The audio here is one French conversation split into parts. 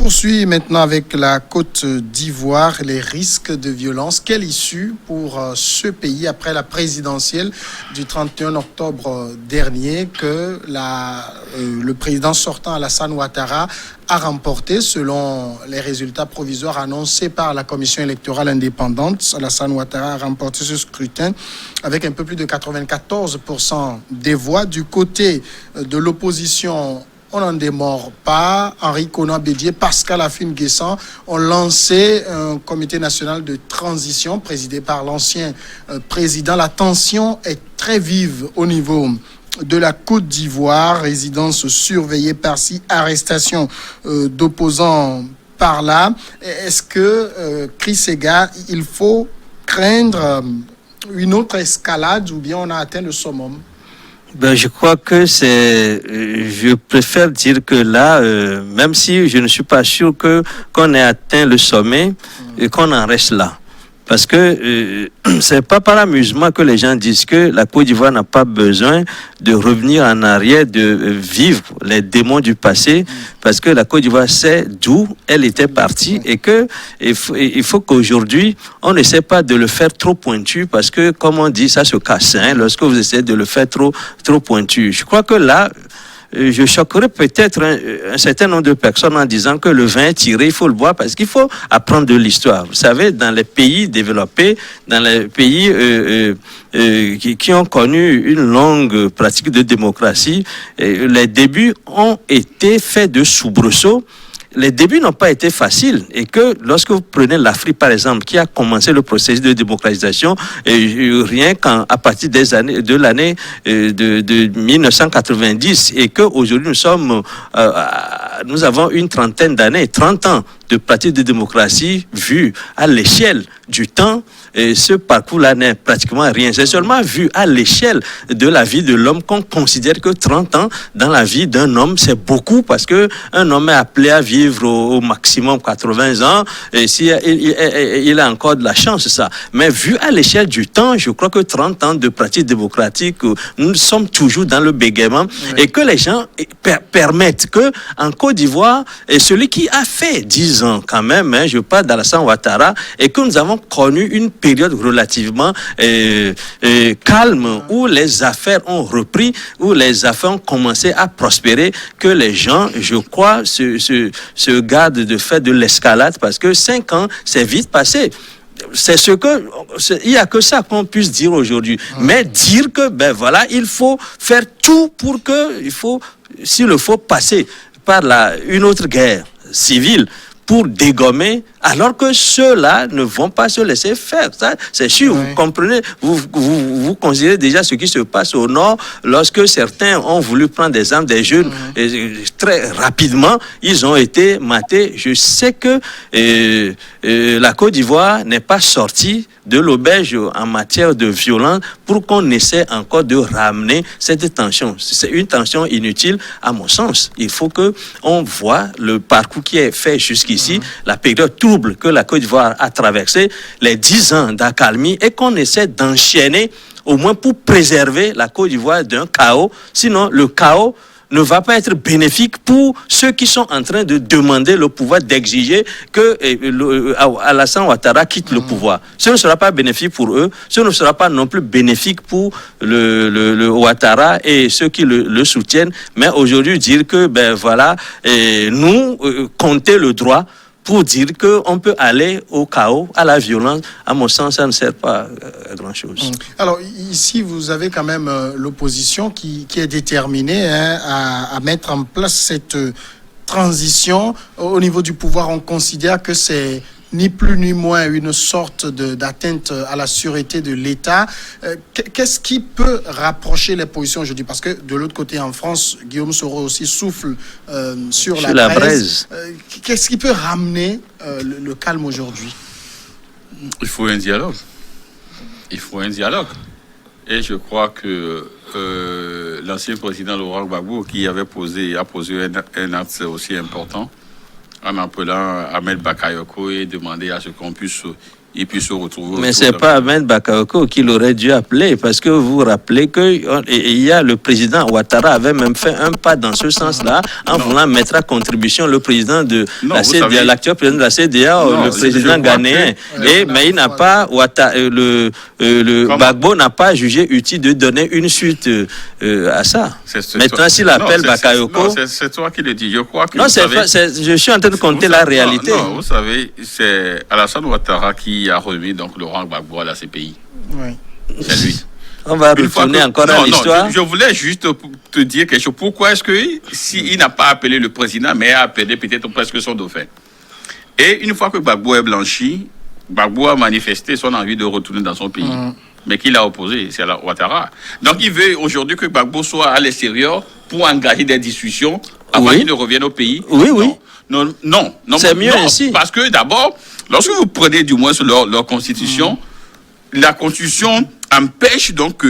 poursuit maintenant avec la Côte d'Ivoire, les risques de violence. Quelle issue pour ce pays après la présidentielle du 31 octobre dernier que le président sortant Alassane Ouattara a remporté selon les résultats provisoires annoncés par la commission électorale indépendante. Alassane Ouattara a remporté ce scrutin avec un peu plus de 94% des voix. Du côté de l'opposition, on n'en démord pas. Henri Konan Bédié, Pascal Afine-Guessant ont lancé un comité national de transition présidé par l'ancien président. La tension est très vive au niveau de la Côte d'Ivoire. Résidence surveillée par-ci, arrestation d'opposants par-là. Est-ce que, Chris Sega, il faut craindre une autre escalade ou bien on a atteint le summum? Je crois que je préfère dire que là, même si je ne suis pas sûr qu'on ait atteint le sommet et qu'on en reste là. Parce que c'est pas par amusement que les gens disent que la Côte d'Ivoire n'a pas besoin de revenir en arrière, de vivre les démons du passé, parce que la Côte d'Ivoire sait d'où elle était partie et que il faut qu'aujourd'hui on n'essaie pas de le faire trop pointu, parce que comme on dit, ça se casse lorsque vous essayez de le faire trop pointu. Je crois que là, je choquerai peut-être un certain nombre de personnes en disant que le vin est tiré, il faut le boire, parce qu'il faut apprendre de l'histoire. Vous savez, dans les pays développés, dans les pays qui ont connu une longue pratique de démocratie, les débuts ont été faits de soubresauts. Les débuts n'ont pas été faciles, et que lorsque vous prenez l'Afrique par exemple, qui a commencé le processus de démocratisation, rien qu'à partir de l'année de 1990, et que aujourd'hui nous avons une trentaine d'années, 30 ans de pratique de démocratie vue à l'échelle du temps. Et ce parcours-là n'est pratiquement rien. C'est seulement vu à l'échelle de la vie de l'homme qu'on considère que 30 ans dans la vie d'un homme, c'est beaucoup, parce qu'un homme est appelé à vivre au maximum 80 ans, et il a encore de la chance, ça. Mais vu à l'échelle du temps, je crois que 30 ans de pratique démocratique, nous sommes toujours dans le bégaiement, et que les gens permettent que, en Côte d'Ivoire, et celui qui a fait 10 ans quand même, je parle d'Alassane Ouattara, et que nous avons connu une période relativement calme, où les affaires ont repris, où les affaires ont commencé à prospérer, que les gens, je crois, se gardent de faire de l'escalade, parce que 5 ans, c'est vite passé. Il n'y a que ça qu'on puisse dire aujourd'hui. Mais dire que, il faut faire tout pour que, s'il le faut, passer par une autre guerre civile pour dégommer, alors que ceux-là ne vont pas se laisser faire. Ça, c'est sûr, vous comprenez, vous considérez déjà ce qui se passe au nord, lorsque certains ont voulu prendre des armes, des jeunes, et très rapidement, ils ont été matés. Je sais que la Côte d'Ivoire n'est pas sortie de l'auberge en matière de violence pour qu'on essaie encore de ramener cette tension. C'est une tension inutile, à mon sens. Il faut qu'on voit le parcours qui est fait jusqu'ici, la période trouble que la Côte d'Ivoire a traversée, les 10 ans d'accalmie, et qu'on essaie d'enchaîner, au moins pour préserver la Côte d'Ivoire d'un chaos. Sinon, le chaos ne va pas être bénéfique pour ceux qui sont en train de demander le pouvoir, d'exiger que Alassane Ouattara quitte le pouvoir. Ce ne sera pas bénéfique pour eux, ce ne sera pas non plus bénéfique pour le Ouattara et ceux qui le soutiennent. Mais aujourd'hui, dire que, nous, compter le droit pour dire qu'on peut aller au chaos, à la violence, à mon sens, ça ne sert pas à grand-chose. Alors, ici, vous avez quand même l'opposition qui est déterminée à mettre en place cette transition. Au niveau du pouvoir, on considère que c'est ni plus ni moins une sorte d'atteinte à la sûreté de l'État. Qu'est-ce qui peut rapprocher les positions aujourd'hui? Parce que de l'autre côté, en France, Guillaume Soro aussi souffle sur la braise. Qu'est-ce qui peut ramener le calme aujourd'hui? Il faut un dialogue. Et je crois que l'ancien président Laurent Gbagbo, qui a posé un acte aussi important, en appelant Ahmed Bakayoko et demander à ce qu'on puisse il puisse se retrouver. Mais c'est pas Ahmed Bakayoko qui l'aurait dû appeler, parce que vous vous rappelez qu'il y a le président Ouattara avait même fait un pas dans ce sens-là en voulant mettre à contribution le président de la CEDEAO, l'actuel président de la CEDEAO, le président ghanéen. Mais il n'a pas, Gbagbo n'a pas jugé utile de donner une suite à ça. Maintenant, s'il appelle Bakayoko... C'est toi qui le dis. Je crois que... Non, je suis en train de compter la réalité. Non, vous savez, c'est Alassane Ouattara qui a remis donc Laurent Gbagbo à la CPI. Oui. C'est lui. On va retourner encore à l'histoire. Je voulais juste te dire quelque chose. Pourquoi est-ce que s'il n'a pas appelé le président, mais a appelé peut-être presque son dauphin? Et une fois que Gbagbo est blanchi, Gbagbo a manifesté son envie de retourner dans son pays. Mais qui l'a opposé, c'est Ouattara. Donc il veut aujourd'hui que Gbagbo soit à l'extérieur pour engager des discussions avant qu'il ne revienne au pays. Oui. Non. C'est mieux ainsi. Parce que d'abord, lorsque vous prenez du moins leur constitution, la constitution empêche donc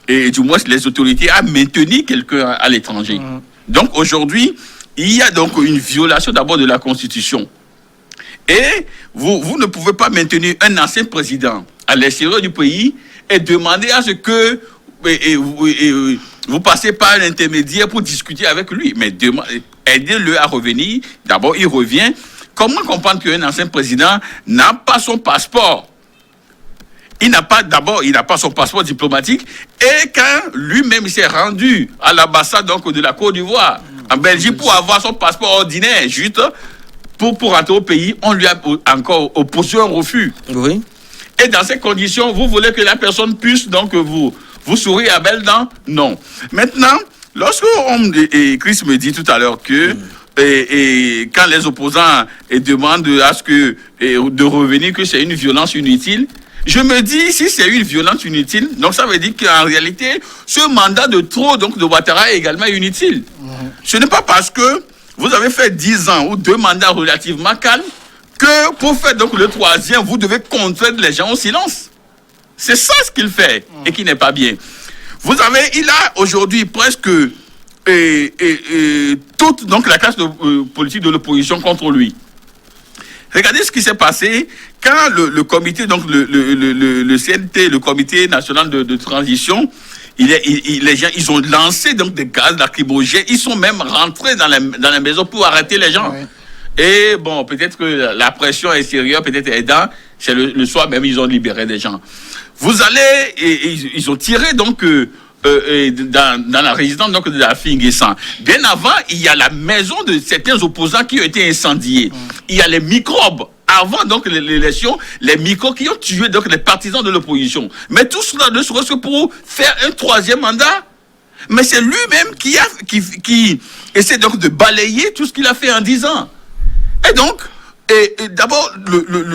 et du moins les autorités à maintenir quelqu'un à l'étranger. Donc aujourd'hui, il y a donc une violation d'abord de la constitution. Et vous ne pouvez pas maintenir un ancien président à l'extérieur du pays et demander à ce que vous passez par un intermédiaire pour discuter avec lui. Mais aidez-le à revenir. D'abord, il revient. Comment comprendre qu'un ancien président n'a pas son passeport? Il n'a pas son passeport diplomatique. Et quand lui-même s'est rendu à l'ambassade donc de la Côte d'Ivoire, en Belgique, pour avoir son passeport ordinaire, juste pour rentrer au pays, on lui a encore opposé un refus. Oui. Et dans ces conditions, vous voulez que la personne puisse donc vous sourire à belles dents? Non. Maintenant, lorsque Chris me dit tout à l'heure que quand les opposants demandent à ce que de revenir, que c'est une violence inutile, je me dis, si c'est une violence inutile, donc ça veut dire qu'en réalité, ce mandat de trop donc de Ouattara est également inutile. Ce n'est pas parce que vous avez fait 10 ans ou 2 mandats relativement calmes que pour faire donc le 3e, vous devez contraindre les gens au silence. C'est ça ce qu'il fait et qui n'est pas bien. Il a aujourd'hui presque toute donc la classe politique de l'opposition contre lui. Regardez ce qui s'est passé quand le comité, donc le CNT, le comité national de transition, les gens, ils ont lancé donc des gaz lacrymogènes, ils sont même rentrés dans la maison pour arrêter les gens. Oui. Et bon, peut-être que la pression extérieure, peut-être aidant, c'est le soir même, ils ont libéré des gens. Ils ont tiré donc dans la résidence donc, de la fille Nguessan. Bien avant, il y a la maison de certains opposants qui ont été incendiés. Il y a les microbes. Avant donc l'élection, les microbes qui ont tué donc les partisans de l'opposition. Mais tout cela ne serait-ce que pour faire un 3e mandat. Mais c'est lui-même qui essaie donc de balayer tout ce qu'il a fait en 10 ans. Et donc, d'abord,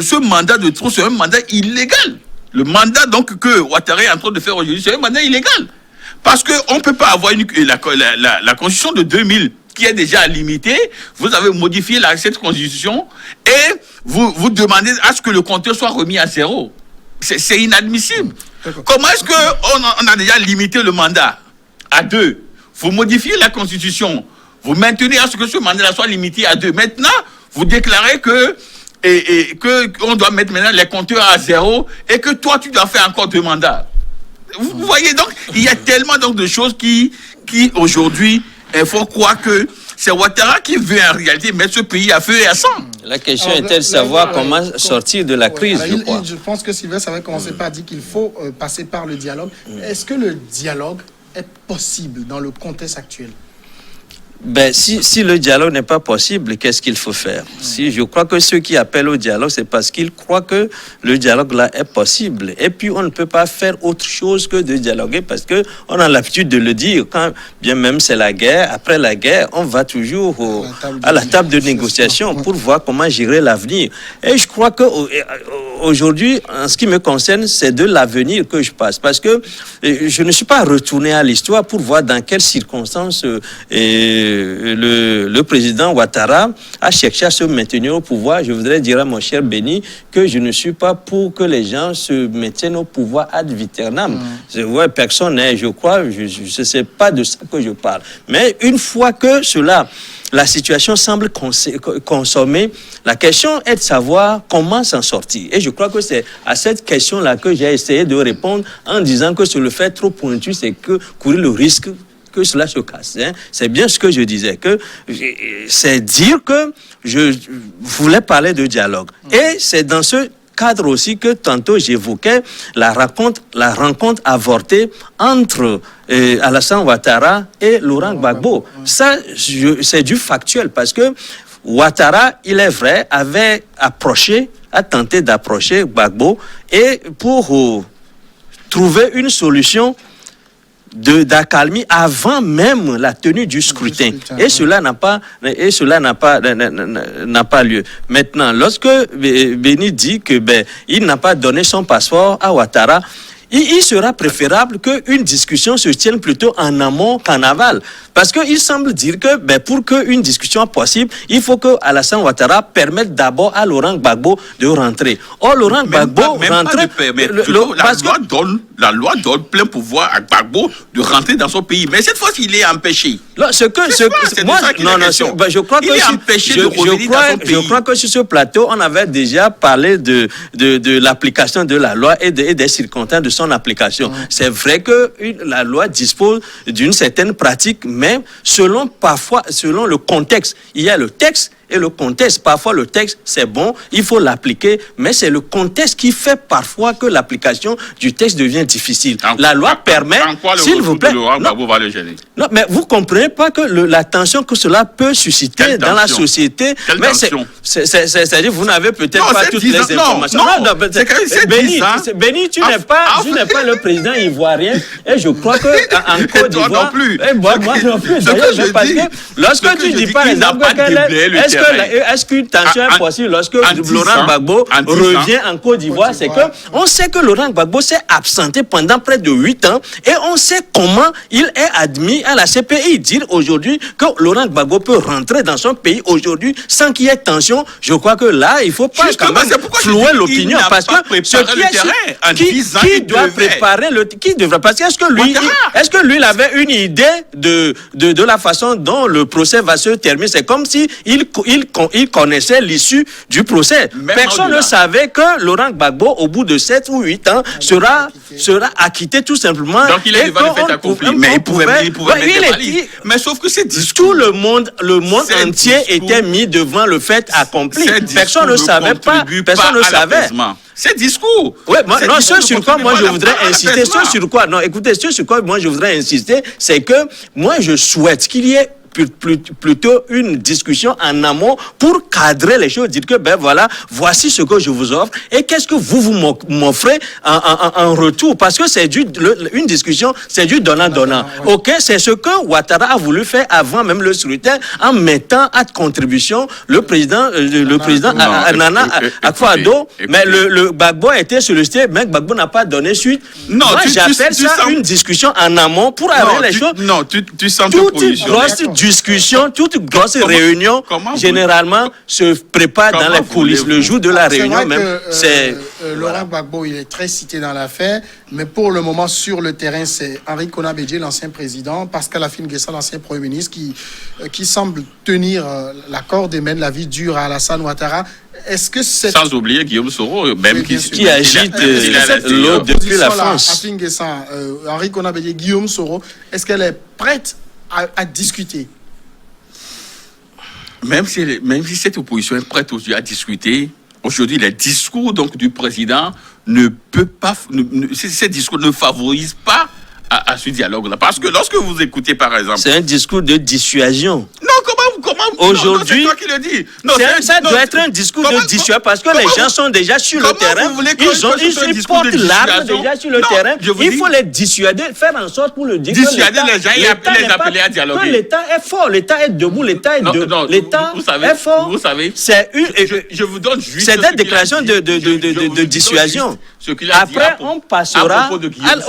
ce mandat de trop, c'est un mandat illégal. Le mandat donc que Ouattara est en train de faire aujourd'hui, c'est un mandat illégal. Parce qu'on ne peut pas avoir la constitution de 2000 qui est déjà limitée. Vous avez modifié cette constitution et vous demandez à ce que le compteur soit remis à 0. C'est inadmissible. Comment est-ce qu'on a déjà limité le mandat à 2? Vous modifiez la constitution. Vous maintenez à ce que ce mandat soit limité à 2. Maintenant, vous déclarez qu'on doit mettre maintenant les compteurs à 0 et que toi, tu dois faire encore 2 mandats. Vous voyez donc, il y a tellement donc de choses qui aujourd'hui, il faut croire que c'est Ouattara qui veut en réalité mettre ce pays à feu et à sang. La question était de savoir comment sortir de la crise, je crois. Je pense que Sylvestre avait commencé par dire qu'il faut passer par le dialogue. Est-ce que le dialogue est possible dans le contexte actuel? Ben, si le dialogue n'est pas possible, qu'est-ce qu'il faut faire? Je crois que ceux qui appellent au dialogue, c'est parce qu'ils croient que le dialogue là est possible. Et puis, on ne peut pas faire autre chose que de dialoguer parce que on a l'habitude de le dire. Quand bien même c'est la guerre, après la guerre, on va toujours à la table de négociation pour voir comment gérer l'avenir. Et je crois que aujourd'hui, en ce qui me concerne, c'est de l'avenir que je passe. Parce que je ne suis pas retourné à l'histoire pour voir dans quelles circonstances le président Ouattara a cherché à se maintenir au pouvoir. Je voudrais dire à mon cher Béni que je ne suis pas pour que les gens se maintiennent au pouvoir ad viternam. Je vois personne, je crois, je ne sais pas de ça que je parle. Mais une fois que cela la situation semble consommer. La question est de savoir comment s'en sortir. Et je crois que c'est à cette question-là que j'ai essayé de répondre en disant que sur le fait trop pointu, c'est que courir le risque que cela se casse. Hein. C'est bien ce que je disais, que c'est dire que je voulais parler de dialogue. Et c'est dans ce cadre aussi que tantôt j'évoquais la rencontre avortée entre Alassane Ouattara et Laurent Gbagbo. Ça, c'est du factuel parce que Ouattara, il est vrai, avait tenté d'approcher Gbagbo et pour trouver une solution d'accalmie avant même la tenue du scrutin. Et cela n'a pas lieu. Maintenant, lorsque Béni dit que il n'a pas donné son passeport à Ouattara, il sera préférable qu'une discussion se tienne plutôt en amont qu'en aval. Parce qu'il semble dire que pour qu'une discussion soit possible, il faut que Alassane Ouattara permette d'abord à Laurent Gbagbo de rentrer. Or, Laurent Gbagbo rentrer... La loi donne plein pouvoir à Gbagbo de rentrer dans son pays. Mais cette fois-ci, il est empêché. Je crois que sur ce plateau, on avait déjà parlé de l'application de la loi et des circonstances de son application. C'est vrai que la loi dispose d'une certaine pratique, mais selon le contexte. Il y a le texte et le contexte. Parfois, le texte, c'est bon, il faut l'appliquer, mais c'est le contexte qui fait parfois que l'application du texte devient difficile. La loi permet, s'il vous plaît... Non, mais vous ne comprenez pas que la tension que cela peut susciter dans la société... C'est-à-dire, vous n'avez peut-être pas toutes les informations. Béni, tu n'es pas le président ivoirien, et je crois qu'en Côte d'Ivoire... Moi non plus. Parce que lorsque tu dis, par exemple, est-ce qu'une tension est possible lorsque Laurent Gbagbo revient en Côte d'Ivoire? C'est que on sait que Laurent Gbagbo s'est absenté pendant près de 8 ans et on sait comment il est admis à la CPI. Dire aujourd'hui que Laurent Gbagbo peut rentrer dans son pays aujourd'hui sans qu'il y ait tension, je crois que là, il ne faut pas quand même flouer l'opinion. Parce que qui doit préparer qui devrait... Parce que est-ce que lui, il avait une idée de la façon dont le procès va se terminer? C'est comme si il connaissait l'issue du procès. Personne ne savait que Laurent Gbagbo, au bout de 7 ou 8 ans, sera acquitté tout simplement. Donc il est devant le fait accompli. Mais il pouvait mais sauf que c'est discours. Tout le monde entier était mis devant le fait accompli. Personne ne savait pas. Personne ne savait. C'est discours. Ce sur quoi moi je voudrais insister, c'est que moi je souhaite qu'il y ait plutôt une discussion en amont pour cadrer les choses, dire que voici ce que je vous offre et qu'est-ce que vous m'offrez en retour, parce que c'est une discussion, c'est du donnant-donnant. Ok, c'est ce que Ouattara a voulu faire avant même le scrutin en mettant à contribution le président Nana Akufo-Addo, mais le Gbagbo a été sollicité, mais Gbagbo n'a pas donné suite. Non, j'appelle ça une discussion en amont pour avoir les choses. Non, tu sens toute grosse réunion, généralement, se prépare dans les coulisses. Le jour de la réunion, même, c'est... Laurent Gbagbo, il est très cité dans l'affaire, mais pour le moment, sur le terrain, c'est Henri Konan Bédié, l'ancien président, Pascal Affi N'Guessan, l'ancien Premier ministre, qui semble tenir la corde et mène la vie dure à Alassane Ouattara. Est-ce que sans oublier Guillaume Soro, même qui agite l'eau depuis la France. Affi N'Guessan, Henri Konan Bédié, Guillaume Soro, est-ce qu'elle est prête à discuter? Même si cette opposition est prête aujourd'hui à discuter, aujourd'hui, les discours donc, du président ne peut pas... ces discours ne favorisent pas à ce dialogue-là. Parce que lorsque vous écoutez, par exemple... C'est un discours de dissuasion. Non, comment aujourd'hui, c'est toi qui le dis. Ça doit être un discours de dissuasion parce que les gens sont déjà sur le terrain. Ils portent l'arme déjà sur le terrain. Il faut les dissuader, faire en sorte pour le dire. Dissuader les gens et les appeler à dialoguer. L'État est fort, l'État est debout, l'État est fort. Vous savez, je vous donne juste... C'est des déclarations de dissuasion. Après, on passera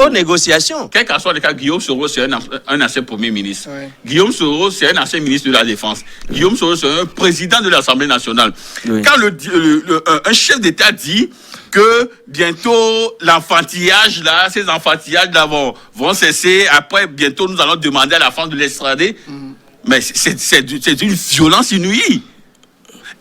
aux négociations. Quel que soit le cas, Guillaume Soro, c'est un ancien Premier ministre. Ouais. Guillaume Soro, c'est un ancien ministre de la Défense. Guillaume Soro, c'est un président de l'Assemblée nationale. Oui. Quand un chef d'État dit que bientôt l'enfantillage, ces enfantillages vont cesser, après, bientôt, nous allons demander à la France de l'extrader. Mais c'est une violence inouïe.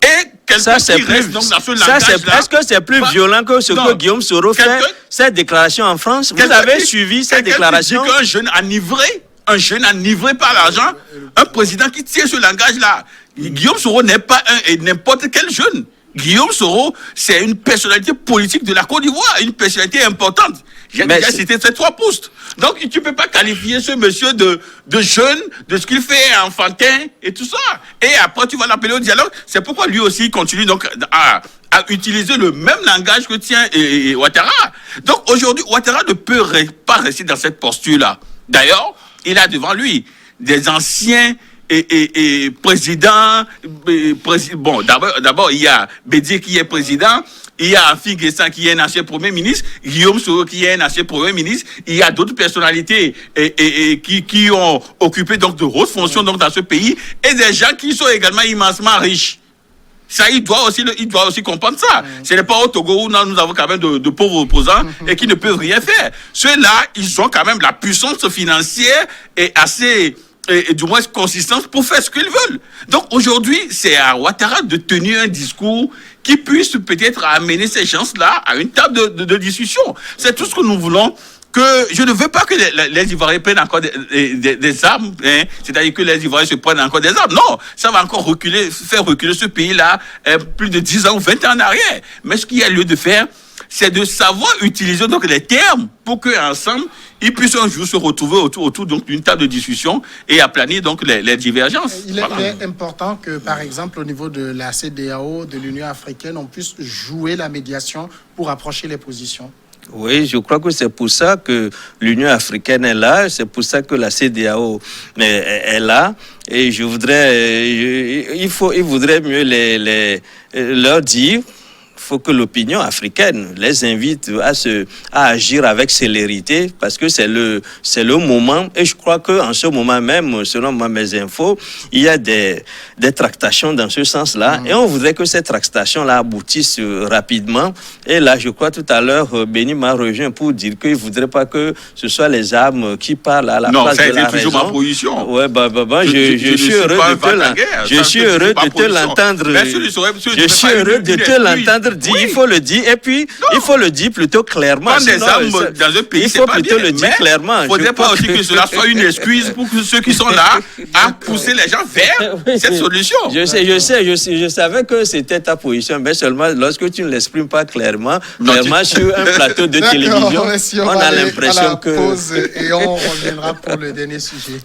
Et quelqu'un qui reste donc dans ce langage-là... Est-ce que c'est plus violent que ce que Guillaume Soro fait, cette déclaration en France? Vous avez suivi cette déclaration? Un jeune enivré par l'argent, un président qui tient ce langage-là. Guillaume Soro n'est pas n'importe quel jeune. Guillaume Soro, c'est une personnalité politique de la Côte d'Ivoire, une personnalité importante. J'ai déjà cité ces 3 postes. Donc, tu ne peux pas qualifier ce monsieur de jeune, de ce qu'il fait enfantin et tout ça. Et après, tu vas l'appeler au dialogue. C'est pourquoi lui aussi continue donc à utiliser le même langage que tient Ouattara. Donc, aujourd'hui, Ouattara ne peut pas rester dans cette posture-là. D'ailleurs, il a devant lui des anciens président, bon, d'abord, il y a Bédié qui est président, il y a Afi Guessan qui est un ancien Premier ministre, Guillaume Soro qui est un ancien Premier ministre, il y a d'autres personnalités qui ont occupé donc de hautes fonctions donc, dans ce pays, et des gens qui sont également immensement riches. Ça, il doit aussi comprendre ça. Ce n'est pas au Togo où nous avons quand même de pauvres opposants et qui ne peuvent rien faire. Ceux-là, ils ont quand même la puissance financière et assez... Et du moins consistance pour faire ce qu'ils veulent. Donc aujourd'hui, c'est à Ouattara de tenir un discours qui puisse peut-être amener ces gens-là à une table de discussion. C'est tout ce que nous voulons. Je ne veux pas que les Ivoiriens prennent encore des armes, hein, c'est-à-dire que les Ivoiriens se prennent encore des armes. Non, ça va encore faire reculer ce pays-là plus de 10 ans ou 20 ans en arrière. Mais ce qu'il y a lieu de faire, c'est de savoir utiliser donc les termes pour qu'ensemble, ils puissent un jour se retrouver autour donc d'une table de discussion et aplanir donc les divergences. Il est important que, par exemple, au niveau de la CEDEAO, de l'Union africaine, on puisse jouer la médiation pour approcher les positions. Oui, je crois que c'est pour ça que l'Union africaine est là, c'est pour ça que la CEDEAO est là. Et il voudrait mieux leur dire. Il faut que l'opinion africaine les invite à agir avec célérité parce que c'est le moment. Et je crois qu'en ce moment même, selon mes infos, il y a des tractations dans ce sens-là. Et on voudrait que ces tractations-là aboutissent rapidement. Et là, je crois tout à l'heure, Béni m'a rejoint pour dire qu'il ne voudrait pas que ce soit les armes qui parlent à la place de la raison. Non, ça a été toujours ma position. Ouais, je suis heureux de te l'entendre. Je suis heureux de te l'entendre. Il faut le dire, et puis il faut le dire plutôt clairement. Quand des armes dans un pays, il faut plutôt le dire clairement. Il ne faudrait pas aussi que cela soit une excuse pour ceux qui sont là à pousser les gens vers cette solution. Je savais que c'était ta position, mais seulement lorsque tu ne l'exprimes pas clairement sur un plateau de télévision, on a l'impression que... Et on reviendra pour le dernier sujet.